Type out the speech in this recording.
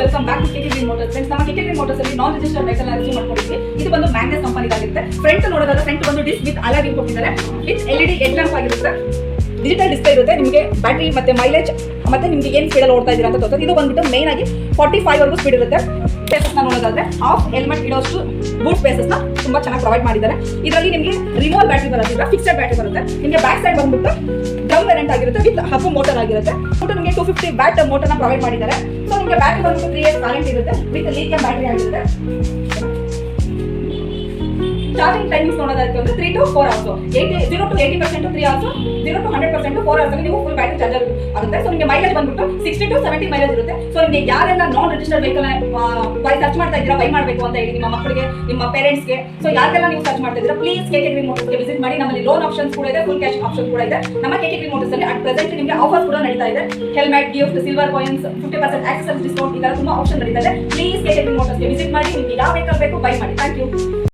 Welcome back to K K green motors. Friends, ನಮ್ಮ K K green motors ಅಲ್ಲಿ non registered vehicle receive ಮಾಡ್ಕೊಂಡಿದ್ವಿ. ಇದು ಬಂದು ಮ್ಯಾಗ್ನೆಸ್ ಕಂಪನಿದಾಗಿರುತ್ತೆ. ಫ್ರಂಟ್ ನೋಡೋದಾದ್ರೆ ಫ್ರಂಟ್ ಬಂದು ಡಿಸ್ಕ್ ವಿತ್ ಅಲಾಯ್ ಕೊಟ್ಟಿದ್ದಾರೆ. ವಿತ್ LED ಹೆಡ್ ಲ್ಯಾಂಪ್ ಆಗಿರುತ್ತೆ. ಡಿಜಿಟಲ್ ಡಿಸ್ಪ್ಲೇ ಇರುತ್ತೆ. ನಿಮಗೆ ಬ್ಯಾಟರಿ ಮತ್ತೆ ಮೈಲೇಜ್ ಮತ್ತೆ ನಿಮಗೆ ಏನು ಸ್ಪೀಡಲ್ಲಿ ಓಡ್ತಾ ಇದ್ದೀರಾ ಅಂತ ತೋರಿಸುತ್ತೆ. ಇದು ಬಂದ್ಬಿಟ್ಟು ಮೇನ್ ಆಗಿ 45 ವರೆಗೂ ಸ್ಪೀಡ್ ಇರುತ್ತೆ. ಸ್ಪೇಸಸ್ನ ನೋಡೋದಾದ್ರೆ ಹಾಫ್ ಹೆಲ್ಮೆಟ್ ಇಡೋಷ್ಟು ಬೂಟ್ ಸ್ಪೇಸಸ್ನ ತುಂಬಾ ಚೆನ್ನಾಗಿ ಪ್ರೊವೈಡ್ ಮಾಡಿದ್ದಾರೆ. ಇದರಲ್ಲಿ ನಿಮಗೆ ರಿಮೋಟ್ ಬ್ಯಾಟರಿ ಬರೋದಿಲ್ಲ, ಫಿಕ್ಸೆಡ್ ಬ್ಯಾಟರಿ ಬರುತ್ತೆ. ನಿಮಗೆ ಬ್ಯಾಕ್ ಸೈಡ್ ಬಂದ್ಬಿಟ್ಟು ಡ್ರಮ್ ವೇರಿಯಂಟ್ ಆಗಿರುತ್ತೆ ವಿತ್ ಹಬ್ ಮೋಟರ್ ಆಗಿರುತ್ತೆ. ನಿಮಗೆ 250 ವ್ಯಾಟ್ ಮೋಟರ್ನ ಪ್ರೊವೈಡ್ ಮಾಡಿದ್ದಾರೆ. ಸೊ ನಿಮಗೆ ಬ್ಯಾಟರಿ ಬಂದ್ಬಿಟ್ಟು 3 years ವಾರಂಟಿ ಇರುತ್ತೆ ವಿತ್ ಲಿಥಿಯಂ ಬ್ಯಾಟರಿ ಆಗಿರುತ್ತೆ. ಚಾರ್ಜಿಂಗ್ ಟೈಮಿಂಗ್ಸ್ ನೋಡೋದಕ್ಕೆ ಅಂದ್ರೆ 3 to 4 hours. 0 to 80% 3 hours, 0 to 100% 4 hours ನೀವು ಫುಲ್ ಬ್ಯಾಟರಿ ಚಾರ್ಜರ್ ಆಗುತ್ತೆ. ಸೊ ನಿಮಗೆ ಮೈಲೇಜ್ ಬಂದ್ಬಿಟ್ಟು 60 to 70 ಮೈಲೇಜ್ ಇರುತ್ತೆ. ಸೊ ನಿಮಗೆ ಯಾರೆಲ್ಲ ನಾನ್ ರಿಜಿಸ್ಟರ್ಡ್ ವೆಹಿಕಲ್ ಸರ್ಚ್ ಮಾಡ್ತಾ ಇದ್ದೀರಾ, ಬೈ ಮಾಡಬೇಕು ಅಂತ ಹೇಳಿ ನಿಮ್ಮ ಮಕ್ಕಳಿಗೆ, ನಿಮ್ಮ ಪೇರೆಂಟ್ಸ್ಗೆ, ಸೊ ಯಾರಿಗೆಲ್ಲ ನೀವು ಸರ್ಚ್ ಮಾಡ್ತಾ ಇದ್ದೀರಾ, ಪ್ಲೀಸ್ ಕೆಕೆ ಗ್ರೀನ್ ಮೋಟರ್ಸ್ಗೆ ವಿಸಿಟ್ ಮಾಡಿ. ನಮ್ಮಲ್ಲಿ ಲೋನ್ ಆಪ್ಷನ್ಸ್ ಕೂಡ ಇದೆ, ಫುಲ್ ಕ್ಯಾಶ್ ಆಪ್ಷನ್ ಕೂಡ ಇದೆ. ನಮ್ಮ ಕೆಕೆ ಗ್ರೀನ್ ಮೋಟರ್ಸ್ ಅಲ್ಲಿ ಅಟ್ ಪ್ರೆಸೆಂಟ್ ನಿಮಗೆ ಆಫರ್ಸ್ ಕೂಡ ನಡೀತಾ ಇದೆ. Helmet gift, silver coins, 50% accessories discount, ಈ ತರ ತುಂಬಾ ಆಪ್ಷನ್ ನಡೀತಾ ಇದೆ. ಪ್ಲೀಸ್ ಕೆಕೆ ಗ್ರೀನ್ ಮೋಟರ್ಸ್ಗೆ ವಿಸಿಟ್ ಮಾಡಿ. ನಿಮಗೆ ಯಾವ ವೆಹಿಕಲ್ ಬೇಕು ಬೈ ಮಾಡಿ. Thank you.